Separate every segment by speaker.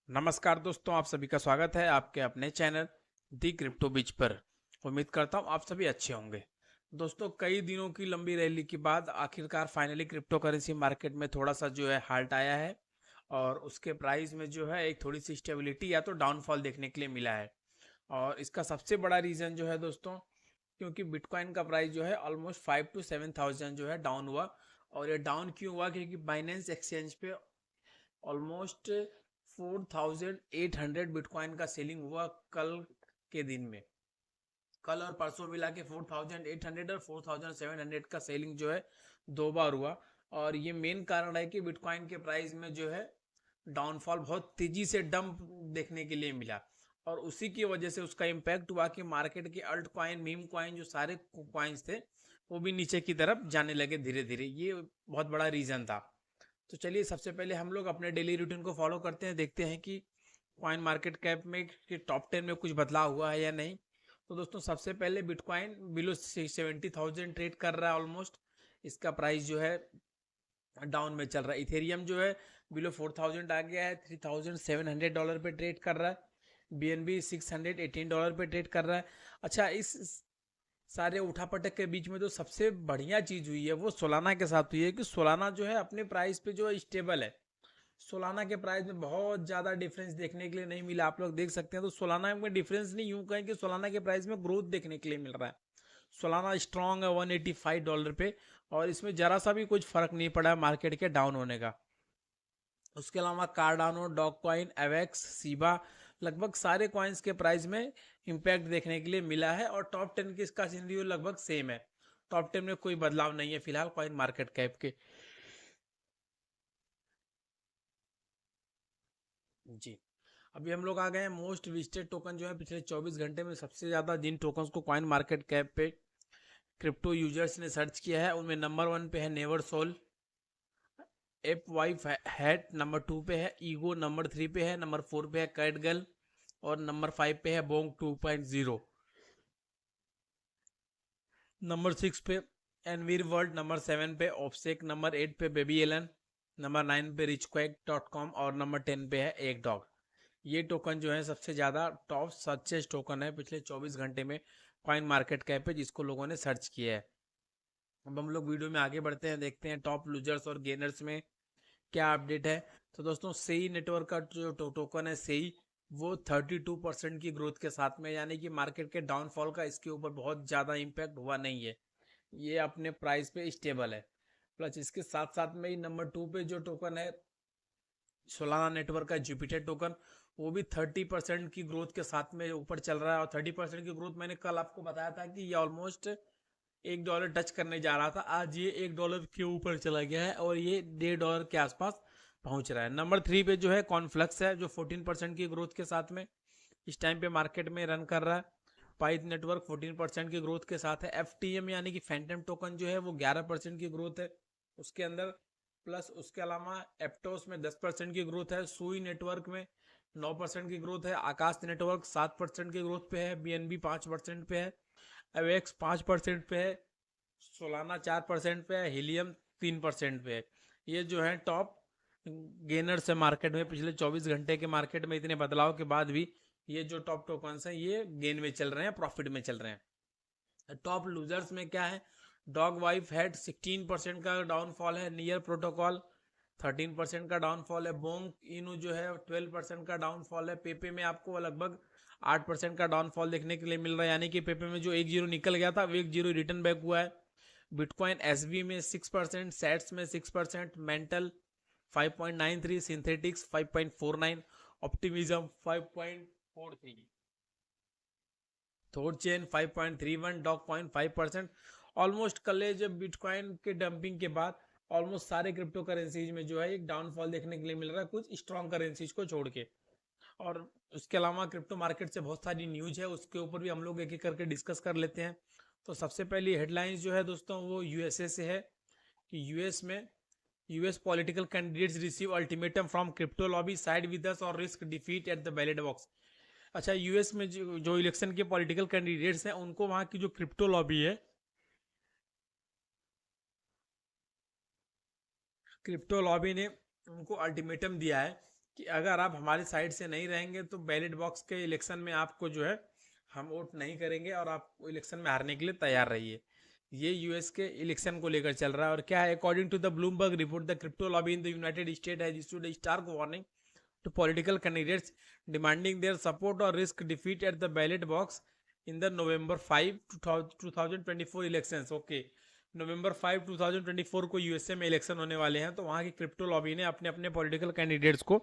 Speaker 1: नमस्कार दोस्तों, आप सभी का स्वागत है आपके अपने चैनल दी क्रिप्टो बीच पर। उम्मीद करता हूँ आप सभी अच्छे होंगे। दोस्तों, कई दिनों की लंबी रैली के बाद आखिरकार फाइनली क्रिप्टो करेंसी मार्केट में थोड़ा सा जो है हाल्ट आया है और उसके प्राइस में जो है एक थोड़ी सी स्टेबिलिटी या तो डाउनफॉल देखने के लिए मिला है। और इसका सबसे बड़ा रीज़न जो है दोस्तों, क्योंकि बिटकॉइन का प्राइस जो है ऑलमोस्ट 5 to 7 thousand जो है डाउन हुआ। और ये डाउन क्यों हुआ? क्योंकि बाइनेंस एक्सचेंज पे ऑलमोस्ट 4,800 बिटकॉइन का सेलिंग हुआ कल के दिन में। कल और परसों मिला के 4,800 और 4,700 का सेलिंग जो है दो बार हुआ। और ये मेन कारण है कि बिटकॉइन के प्राइस में जो है डाउनफॉल बहुत तेजी से डंप देखने के लिए मिला। और उसी की वजह से उसका इम्पैक्ट हुआ कि मार्केट के अल्ट कॉइन, मीम कॉइन, जो सारे कॉइन्स थे वो भी नीचे की तरफ जाने लगे धीरे धीरे। ये बहुत बड़ा रीजन था। तो चलिए, सबसे पहले हम लोग अपने डेली रूटीन को फॉलो करते हैं, देखते हैं कि कॉइन मार्केट कैप में कि टॉप 10 में कुछ बदलाव हुआ है या नहीं। तो दोस्तों, सबसे पहले बिटकॉइन बिलो 70,000 ट्रेड कर रहा है ऑलमोस्ट। इसका प्राइस जो है डाउन में चल रहा है। इथेरियम जो है बिलो 4,000 आ गया है, $3,700 पे ट्रेड कर रहा है। BNB $618 पे ट्रेड कर रहा है। अच्छा, इस सारे उठापटक के बीच में जो सबसे बढ़िया चीज हुई है वो सोलाना के साथ हुई है कि सोलाना जो है अपने प्राइस पे जो है स्टेबल है। सोलाना के प्राइस में बहुत ज़्यादा डिफरेंस देखने के लिए नहीं मिला, आप लोग देख सकते हैं। तो सोलाना में डिफरेंस नहीं, यूं कहें कि सोलाना के प्राइस में ग्रोथ देखने के लिए मिल रहा है। सोलाना स्ट्रांग है $185 पे। और इसमें जरा सा भी कुछ फर्क नहीं पड़ा है मार्केट के डाउन होने का। उसके अलावा कार्डानो, डॉग कॉइन, एवेक्स, सीबा, लगभग सारे कॉइन्स के प्राइस में इम्पैक्ट देखने के लिए मिला है। और टॉप 10 की इसका सिनेरियो लगभग सेम है। टॉप 10 में कोई बदलाव नहीं है फिलहाल कॉइन मार्केट कैप के। जी, अभी हम लोग आ गए हैं मोस्ट विजिटेड टोकन जो है पिछले 24 घंटे में सबसे ज़्यादा जिन टोकन्स को कॉइन मार्केट कैप पे क्रिप्टो यूजर्स ने सर्च किया है उनमें नंबर 1 पे है never sol. Ape why hat number 2 पे है। ईगो नंबर 3 पे है। नंबर 4 पे है कैटगल। और नंबर 5 पे है बोंग 2.0। नंबर 6 पे एनवीर वर्ल्ड। नंबर 7 पे ऑफसेक। नंबर 8 पे बेबी एलन। नंबर 9 पे richquack.com और नंबर 10 पे है एक डॉग। ये टोकन जो है सबसे ज़्यादा टॉप सर्चेज टोकन है पिछले 24 घंटे में कॉइन मार्केट कैप पे, जिसको लोगों ने सर्च किया है। अब हम लोग वीडियो में आगे बढ़ते हैं, देखते हैं टॉप लूजर्स और गेनर्स में क्या अपडेट है। तो दोस्तों, सेई नेटवर्क का जो टोकन है सेई, वो 32% की ग्रोथ के साथ में, यानी कि मार्केट के डाउनफॉल का इसके ऊपर बहुत ज़्यादा इम्पैक्ट हुआ नहीं है। ये अपने प्राइस पे स्टेबल है। प्लस इसके साथ साथ में ही नंबर 2 पे जो टोकन है सोलाना नेटवर्क का जुपिटर टोकन, वो भी 30% की ग्रोथ के साथ में ऊपर चल रहा है। और 30% की ग्रोथ मैंने कल आपको बताया था कि ये ऑलमोस्ट $1 टच करने जा रहा था। आज ये $1 के ऊपर चला गया है और ये $1.5 के आसपास पहुंच रहा है। नंबर 3 पे जो है कॉन्फ्लक्स है, जो 14% की ग्रोथ के साथ में इस टाइम पे मार्केट में रन कर रहा है। पाइथ नेटवर्क 14% की ग्रोथ के साथ है। FTM यानी कि फैंटम टोकन जो है वो 11% की ग्रोथ है उसके अंदर। प्लस उसके अलावा एप्टोस में 10% की ग्रोथ है। सुई नेटवर्क में 9% की ग्रोथ है। आकाश नेटवर्क 7% की ग्रोथ पे है। BNB 5% पे है। एवेक्स 5% पे है। सोलाना 4% पे है। हीलियम 3% पे है। ये जो है टॉप गेनर्स है मार्केट में। पिछले 24 घंटे के मार्केट में इतने बदलाव के बाद भी ये जो टॉप टोकन्स हैं ये गेन में चल रहे हैं, प्रॉफिट में चल रहे हैं। टॉप लूजर्स में क्या है? डॉग वाइफ हेड 16% का डाउनफॉल है। नियर प्रोटोकॉल 13% का डाउनफॉल है। बोंग इनू जो है 12% का डाउनफॉल है। पेपे में आपको लगभग 8% का डाउनफॉल देखने के लिए मिल रहा है, यानी कि पेपे में जो 1-0 निकल गया था वो 1-0 रिटर्न बैक हुआ है। बिटकॉइन SB में 6%, सैट्स में 6%, मेंटल 5.93, सिंथेटिक्स 5.49, ऑप्टिमिज्म 5.43, थोड चेन 5.31, डॉग कॉइन 5%। ऑलमोस्ट कल जब बिटकॉइन के डंपिंग के बाद ऑलमोस्ट सारे क्रिप्टो करेंसीज में जो है एक डाउनफॉल देखने के लिए मिल रहा है, कुछ स्ट्रॉन्ग करेंसीज को छोड़ के। और उसके अलावा क्रिप्टो मार्केट से बहुत सारी न्यूज है, उसके ऊपर भी हम लोग एक एक करके डिस्कस कर लेते हैं। तो सबसे पहली हेडलाइंस जो है दोस्तों वो USA से है कि US political candidates receive ultimatum from crypto lobby, side with us or risk defeat at the ballot box. अच्छा, यूएस में जो इलेक्शन के पॉलिटिकल कैंडिडेट्स हैं उनको वहां की जो क्रिप्टो लॉबी है, क्रिप्टो लॉबी ने उनको अल्टीमेटम दिया है कि अगर आप हमारी साइड से नहीं रहेंगे तो बैलेट बॉक्स के इलेक्शन में आपको जो है हम वोट नहीं करेंगे और आप इलेक्शन में हारने के लिए तैयार रहिए। ये यूएस के इलेक्शन को लेकर चल रहा है। और क्या है, according to the Bloomberg report, the crypto lobby in the United State has issued a stark warning to political candidates demanding their support or risk defeat at the ballot box in the November 5, 2024 elections। Okay, November 5, 2024 को USA में election होने वाले हैं, तो वहाँ की crypto lobby ने अपने अपने पॉलिटिकल कैंडिडेट्स को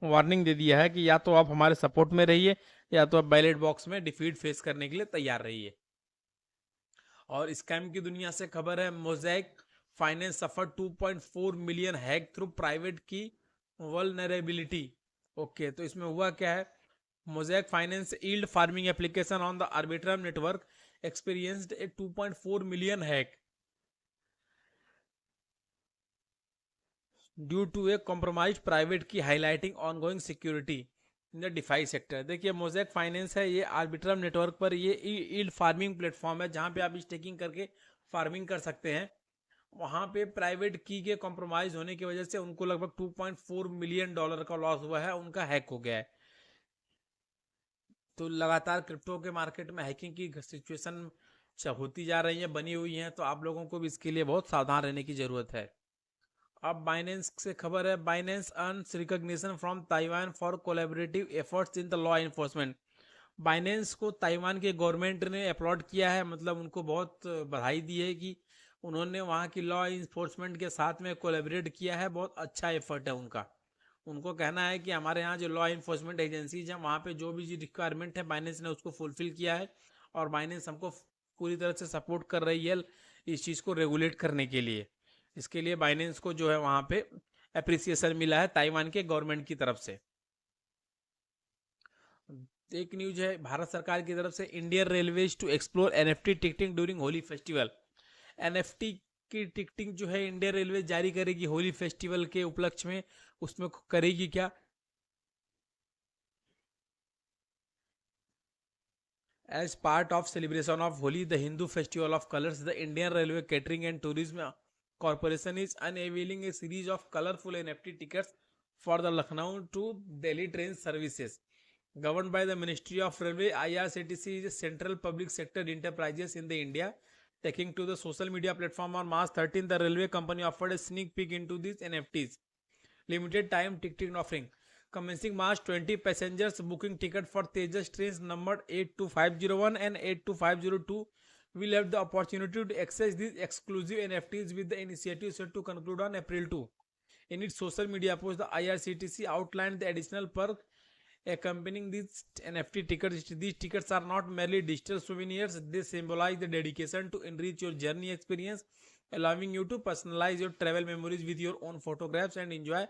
Speaker 1: वार्निंग दे दिया है कि या तो आप हमारे सपोर्ट में रहिए या तो आप बैलेट बॉक्स में डिफीट फेस करने के लिए तैयार रहिए। और स्कैम की दुनिया से खबर है, Mosaic Finance suffer 2.4 million hack through private key vulnerability. Okay, तो इसमें हुआ क्या है, Mosaic Finance yield farming application on the Arbitrum network experienced a 2.4 million hack due to a compromise private key, highlighting ongoing security in the DeFi sector. देखिए, Mosaic Finance है, ये Arbitrum network पर ये यील्ड फार्मिंग प्लेटफॉर्म है जहां पे आप staking करके फार्मिंग कर सकते हैं। वहां पे प्राइवेट की के कॉम्प्रोमाइज होने की वजह से उनको लगभग 2.4 मिलियन डॉलर का लॉस हुआ है, उनका हैक हो गया है। तो लगातार क्रिप्टो के मार्केट में हैकिंग की सिचुएशन होती जा रही है, बनी हुई है, तो आप लोगों को भी इसके लिए बहुत सावधान रहने की जरूरत है। अब बाइनेंस से खबर है, Binance earns recognition from Taiwan for collaborative efforts in the law enforcement. Binance को ताइवान के गवर्नमेंट ने अपलॉड किया है, मतलब उनको बहुत बधाई दी है कि उन्होंने वहाँ की लॉ इन्फोर्समेंट के साथ में कोलैबोरेट किया है। बहुत अच्छा एफर्ट है उनका। उनको कहना है कि हमारे यहाँ जो लॉ इन्फोर्समेंट एजेंसीज हैं वहाँ पे जो भी रिक्वायरमेंट है बाइनेंस ने उसको फुलफिल किया है, और बाइनेंस हमको पूरी तरह से सपोर्ट कर रही है इस चीज़ को रेगुलेट करने के लिए। इसके लिए बाइनेंस को जो है वहाँ पे अप्रिसिएशन मिला है ताइवान के गवर्नमेंट की तरफ से। एक न्यूज है भारत सरकार की तरफ से, Indian railways to explore NFT ticketing during Holi festival. NFT की टिकटिंग जो है इंडियन रेलवे जारी करेगी होली फेस्टिवल के उपलक्ष्य में। उसमें करेगी क्या, as part of celebration of Holi the Hindu festival of colours, the Indian railway catering and tourism corporation is unveiling a series of colourful NFT tickets for the Lucknow to Delhi train services governed by the Ministry of Railway. IRCTC is a central public sector enterprises in the India. Taking to the social media platform on March 13, the railway company offered a sneak peek into these NFTs. Limited time ticketing offering. Commencing March 20, passengers booking ticket for Tejas trains numbered 82501 and 82502 will have the opportunity to access these exclusive NFTs, with the initiative set to conclude on April 2. In its social media post, the IRCTC outlined the additional perk accompanying these NFT tickets. These tickets are not merely digital souvenirs, they symbolize the dedication to enrich your journey experience, allowing you to personalize your travel memories with your own photographs and enjoy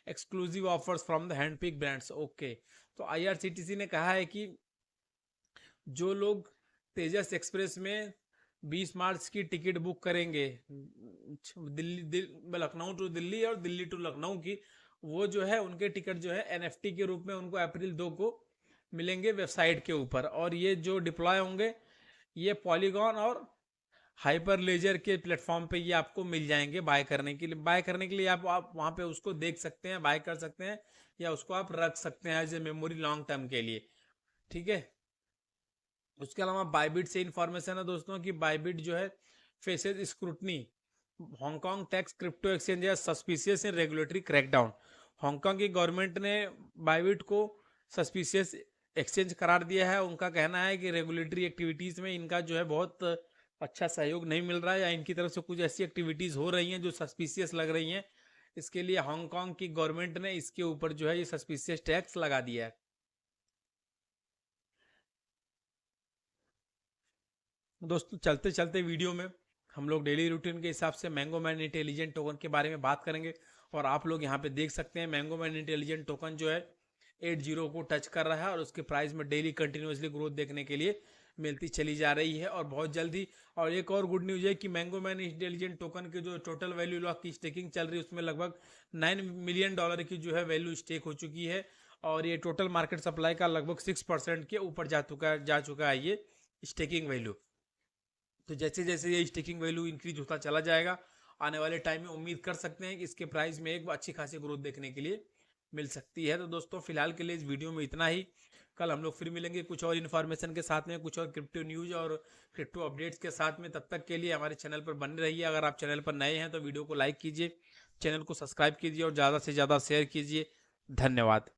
Speaker 1: exclusive offers from the handpicked brands. Okay, तो IRCTC ने कहा है कि जो लोग तेजस express में 20 मार्च की ticket book करेंगे लखनऊ टू दिल्ली और दिल्ली टू लखनऊ की, वो जो है उनके टिकट जो है एनएफटी के रूप में उनको अप्रैल 2 को मिलेंगे वेबसाइट के ऊपर। और ये जो डिप्लॉय होंगे ये पॉलीगॉन और हाइपर लेजर के प्लेटफॉर्म पे ये आपको मिल जाएंगे बाय करने के लिए। बाय करने के लिए आप वहाँ पे उसको देख सकते हैं, बाय कर सकते हैं, या उसको आप रख सकते हैं as a memory long term के लिए। ठीक है, उसके अलावा बाइबिट से इंफॉर्मेशन है दोस्तों कि बाइबिट जो है faces scrutiny. Hong Kong tags crypto exchange suspicious in regulatory crackdown. Hong Kong की गवर्नमेंट ने बाइबिट को सस्पिशियस एक्सचेंज करार दिया है। उनका कहना है कि रेगुलेटरी एक्टिविटीज में इनका जो है बहुत अच्छा सहयोग नहीं मिल रहा है, या इनकी तरफ से कुछ ऐसी एक्टिविटीज हो रही हैं जो सस्पिशियस लग रही हैं। इसके लिए हांगकांग की गवर्नमेंट ने इसके ऊपर जो है ये सस्पिशियस टैक्स लगा दिया है। दोस्तों, चलते चलते वीडियो में हम लोग डेली रूटीन के हिसाब से मैंगो मैन इंटेलिजेंट टोकन के बारे में बात करेंगे। और आप लोग यहाँ पे देख सकते हैं मैंगो मैन इंटेलिजेंट टोकन जो है 80 को टच कर रहा है, और उसके प्राइस में डेली कंटिन्यूसली ग्रोथ देखने के लिए मिलती चली जा रही है, और बहुत जल्दी। और एक और गुड न्यूज है कि मैंगो मैन इंटेलिजेंट टोकन की जो टोटल वैल्यू लॉक की स्टेकिंग चल रही है उसमें लगभग $9 मिलियन की जो है वैल्यू स्टेक हो चुकी है, और ये टोटल मार्केट सप्लाई का लगभग 6% के ऊपर जा चुका है ये स्टेकिंग वैल्यू। तो जैसे जैसे ये स्टेकिंग वैल्यू इंक्रीज होता चला जाएगा, आने वाले टाइम में उम्मीद कर सकते हैं कि इसके प्राइस में एक अच्छी खासी ग्रोथ देखने के लिए मिल सकती है। तो दोस्तों फिलहाल के लिए इस वीडियो में इतना ही। कल हम लोग फिर मिलेंगे कुछ और इन्फॉर्मेशन के साथ में, कुछ और क्रिप्टो न्यूज़ और क्रिप्टो अपडेट्स के साथ में। तब तक के लिए हमारे चैनल पर बने रहिए। अगर आप चैनल पर नए हैं तो वीडियो को लाइक कीजिए, चैनल को सब्सक्राइब कीजिए और ज़्यादा से ज़्यादा शेयर कीजिए। धन्यवाद।